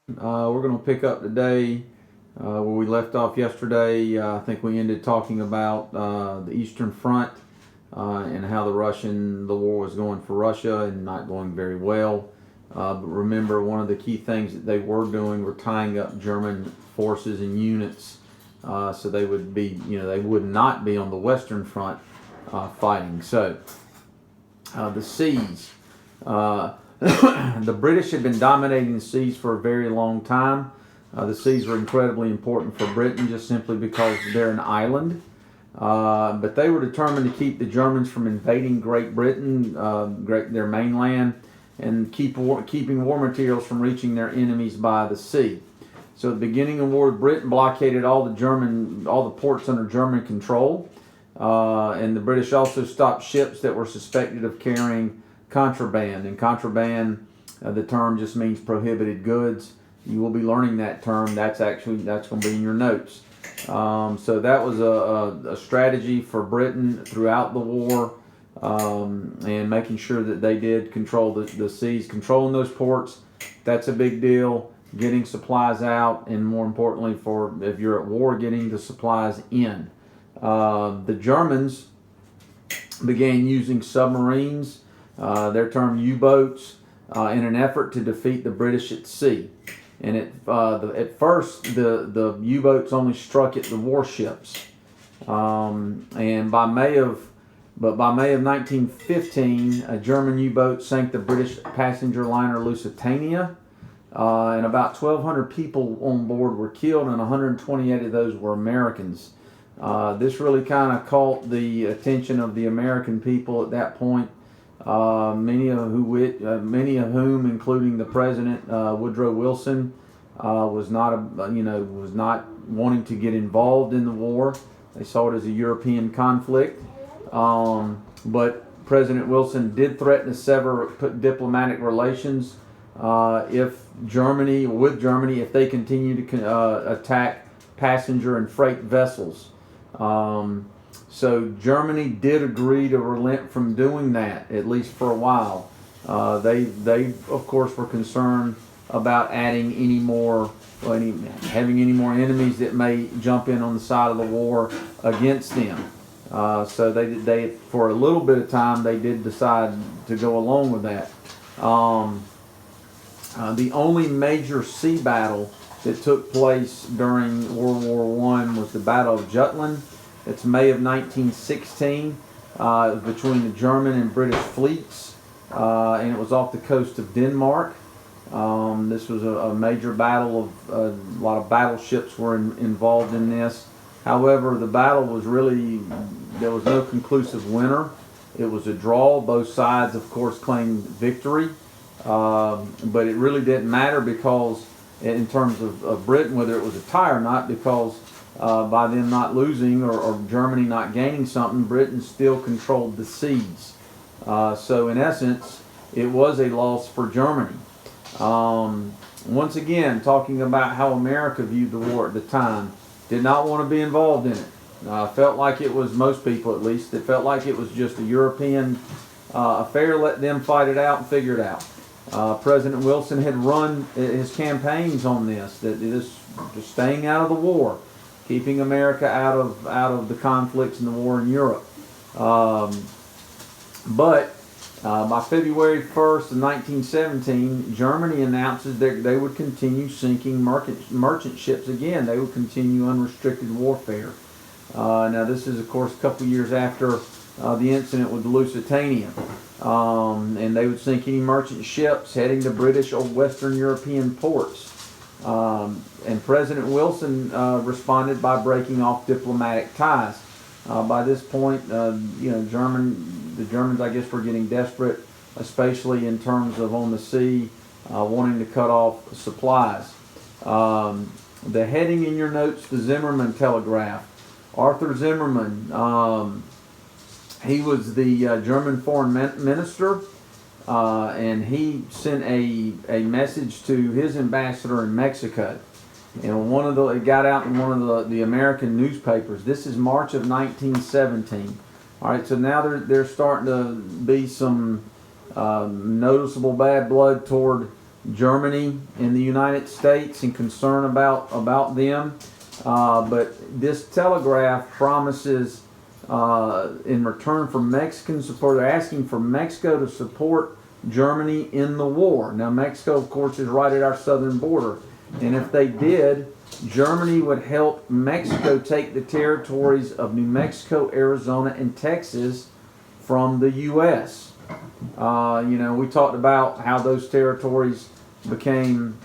We're going to pick up today where we left off yesterday. I think we ended talking about the Eastern Front and how the war was going for Russia and not going very well. But remember, one of the key things that they were doing were tying up German forces and units so they would be, they would not be on the Western Front fighting. So the seas. The British had been dominating the seas for a very long time. The seas were incredibly important for Britain just simply because they're an island. But they were determined to keep the Germans from invading Great Britain, their mainland, and keeping war materials from reaching their enemies by the sea. So at the beginning of the war, Britain blockaded all the ports under German control. And the British also stopped ships that were suspected of carrying contraband. And contraband, the term just means prohibited goods. You will be learning that term. That's going to be in your notes. So that was a strategy for Britain throughout the war, and making sure that they did control the seas, controlling those ports. That's a big deal. Getting supplies out, and more importantly, for if you're at war, getting the supplies in. The Germans began using submarines, their term U-boats, in an effort to defeat the British at sea. And at first, the U-boats only struck at the warships. And by May of 1915, a German U-boat sank the British passenger liner Lusitania, and about 1,200 people on board were killed, and 128 of those were Americans. This really kind of caught the attention of the American people at that point. Many of whom, including the president Woodrow Wilson, was not wanting to get involved in the war. They saw it as a European conflict, but President Wilson did threaten to sever diplomatic relations with Germany if they continue to attack passenger and freight vessels. So Germany did agree to relent from doing that, at least for a while. They of course were concerned about having any more enemies that may jump in on the side of the war against them. So they for a little bit of time they did decide to go along with that. The only major sea battle that took place during World War I was the Battle of Jutland. It's May of 1916, between the German and British fleets, and it was off the coast of Denmark. This was a major battle. A lot of battleships were involved in this. However, the battle was there was no conclusive winner. It was a draw. Both sides, of course, claimed victory, but it really didn't matter because, in terms of Britain, whether it was a tie or not, because by them not losing or Germany not gaining something, Britain still controlled the seas. So in essence, it was a loss for Germany. Once again, talking about how America viewed the war at the time, did not want to be involved in it. Felt like it was, most people at least, it felt like it was just a European affair. Let them fight it out and figure it out. President Wilson had run his campaigns on this, that just staying out of the war, keeping America out of the conflicts and the war in Europe. But by February 1st of 1917, Germany announces that they would continue sinking merchant ships again. They would continue unrestricted warfare. Now this is, of course, a couple years after the incident with the Lusitania. And they would sink any merchant ships heading to British or Western European ports. And President Wilson responded by breaking off diplomatic ties. By this point, the Germans, I guess, were getting desperate, especially in terms of on the sea, wanting to cut off supplies. The heading in your notes, the Zimmermann Telegraph. Arthur Zimmermann, he was the German foreign minister. And he sent a message to his ambassador in Mexico, and it got out in one of the American newspapers. This is March of 1917. All right, so now there's starting to be some noticeable bad blood toward Germany and the United States and concern about them. But this telegraph promises, in return for Mexican support, they're asking for Mexico to support Germany in the war. Now, Mexico, of course, is right at our southern border. And if they did, Germany would help Mexico take the territories of New Mexico, Arizona, and Texas from the U.S. We talked about how those territories became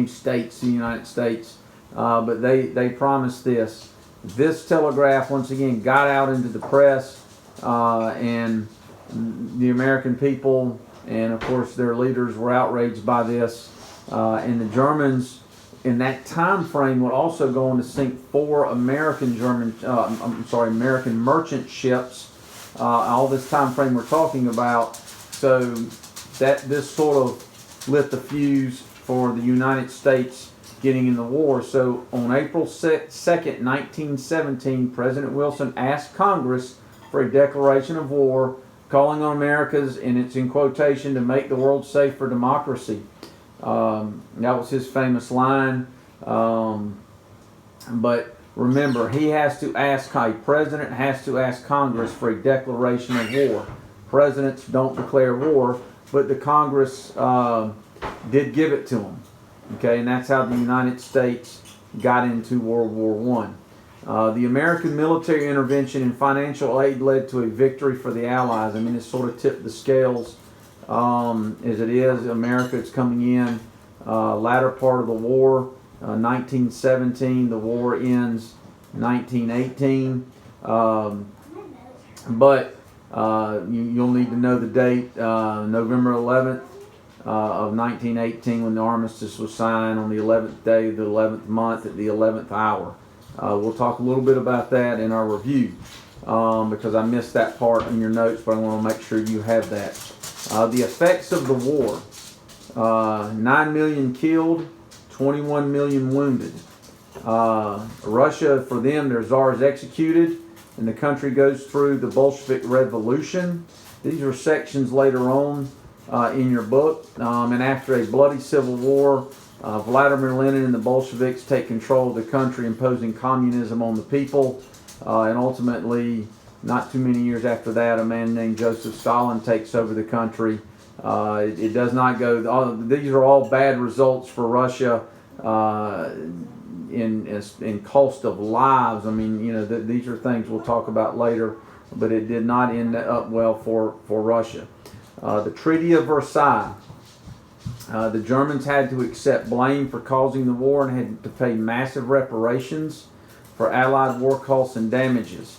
states in the United States, but they promised this. This telegraph, once again, got out into the press, and the American people and, of course, their leaders were outraged by this. And the Germans, in that time frame, would also go on to sink 4 American merchant ships. All this time frame we're talking about, so that this sort of lit the fuse for the United States getting in the war. So on April 2nd, 1917, President Wilson asked Congress for a declaration of war, calling on America's, and it's in quotation, to make the world safe for democracy. That was his famous line. But remember, a president has to ask Congress for a declaration of war. Presidents don't declare war, but the Congress did give it to them. Okay, and that's how the United States got into World War I. The American military intervention and financial aid led to a victory for the Allies. I mean, it sort of tipped the scales, as it is. America is coming in latter part of the war, 1917. The war ends 1918. But you'll need to know the date, November 11th of 1918, when the armistice was signed, on the 11th day of the 11th month at the 11th hour. We'll talk a little bit about that in our review, because I missed that part in your notes, but I want to make sure you have that. The effects of the war: 9 million killed, 21 million wounded. Russia, for them, their czar is executed, and the country goes through the Bolshevik Revolution. These are sections later on in your book. And after a bloody civil war, Vladimir Lenin and the Bolsheviks take control of the country, imposing communism on the people. And ultimately, not too many years after that, a man named Joseph Stalin takes over the country. It does not go. These are all bad results for Russia in cost of lives. I mean, these are things we'll talk about later, but it did not end up well for Russia. The Treaty of Versailles. The Germans had to accept blame for causing the war and had to pay massive reparations for Allied war costs and damages.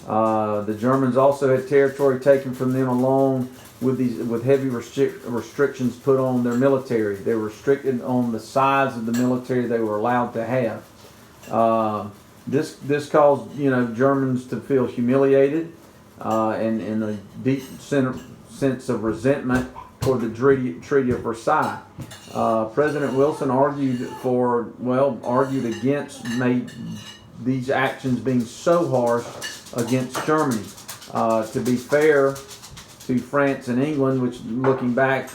The Germans also had territory taken from them, along with heavy restrictions put on their military. They were restricted on the size of the military they were allowed to have. This caused Germans to feel humiliated and in a deep sense of resentment toward the Treaty of Versailles. President Wilson argued against these actions being so harsh against Germany. To be fair to France and England, which, looking back,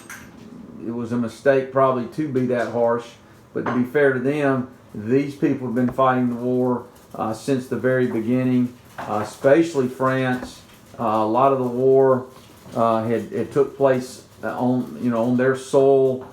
it was a mistake probably to be that harsh, but to be fair to them, these people have been fighting the war since the very beginning, especially France. A lot of the war had took place on their soil.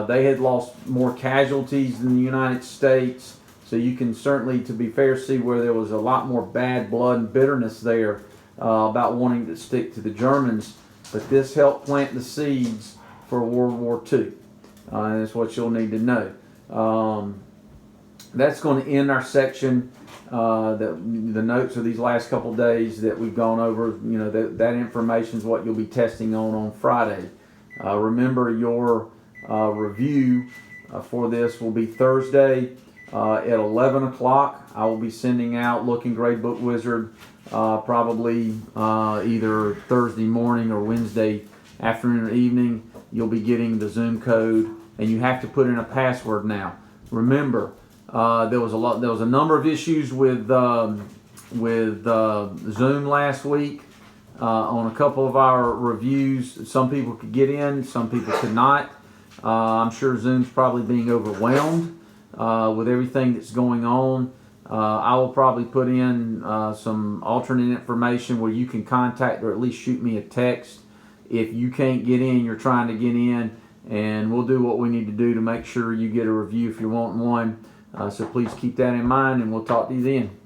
They had lost more casualties than the United States, so you can certainly, to be fair, see where there was a lot more bad blood and bitterness there about wanting to stick to the Germans. But this helped plant the seeds for World War II, and that's what you'll need to know. That's going to end our section. The notes of these last couple days that we've gone over, that information is what you'll be testing on Friday. Remember, your review for this will be Thursday at 11 o'clock. I will be sending out Looking Great Book Wizard probably either Thursday morning or Wednesday afternoon or evening. You'll be getting the Zoom code, and you have to put in a password now. Remember, there was a number of issues with Zoom last week on a couple of our reviews. Some people could get in, some people could not. I'm sure Zoom's probably being overwhelmed with everything that's going on. I will probably put in some alternate information where you can contact or at least shoot me a text if you can't get in, you're trying to get in, and we'll do what we need to do to make sure you get a review if you're wanting one. So please keep that in mind, and we'll talk to you then.